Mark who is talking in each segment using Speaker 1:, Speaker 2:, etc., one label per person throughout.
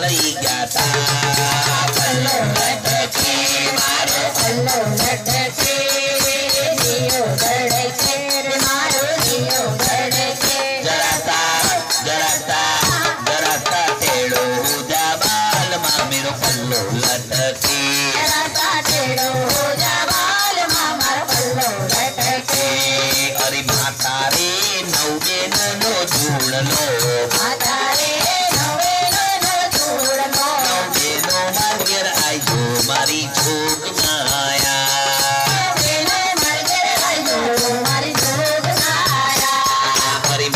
Speaker 1: થઈ ગયા તા પલ્લો લટકે મારો પલ્લો લટકે જીઓ ધડકે મારો જીઓ ધડકે જરાતા ટેડો જા બાલમાં મેરો પલ્લો લટકે જરાતા ટેડો જા બાલમાં મારો પલ્લો લટકે અરે માતા રે નવબેનનો ઝૂલનો માતા રે નવબેનનો ઝૂલનો નવબેનો માર ઘેર આયજો મારી જોગ માયા નવબેનો માર ઘેર આયજો મારી જોગ માયા અરે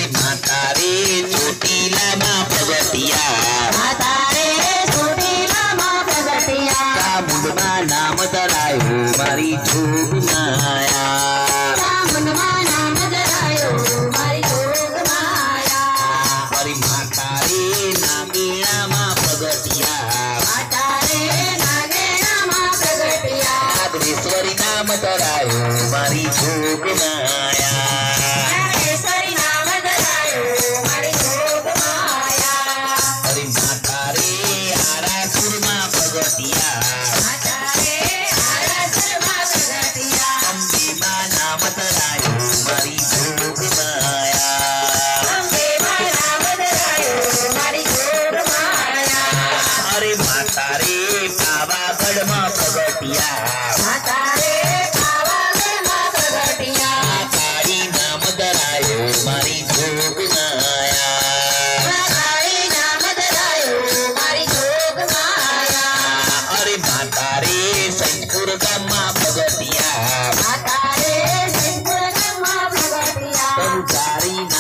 Speaker 1: માતા રે ચોટીલામાં પ્રગટિયા માતા રે ચોટીલામાં પ્રગટિયા ચામુંડમાં નામ ધરાયું મારી જોગ માયા ચામુંડમાં નામ ધરાયું મારી જોગ માયા અરે માતા રે નાગેણામાં પ્રગટિયા માતા રે નાગેણામાં પ્રગટિયા નાગેશ્વરી નામ ધરાયું મારી જોગ માયા નાગેશ્વરી નામ ધરાયું મારી જોગ માયા અરે માતા રે આરાસુરમાં પ્રગટિયા માતા રે આરાસુરમાં પ્રગટિયા અંબેમાં નામ ધરાયું મારી જોગ માયા અંબેમાં નામ ધરાયું મારી જોગ માયા અરે માતા રે પાવાગઢમાં પ્રગટિયા માતા રે પાવાગઢમાં પ્રગટિયા કાળી નામ ધરાયું મારી જોગ માયા કાળી નામ ધરાયું મારી જોગ માયા અરે માતા રે સૈદપુર ગામમાં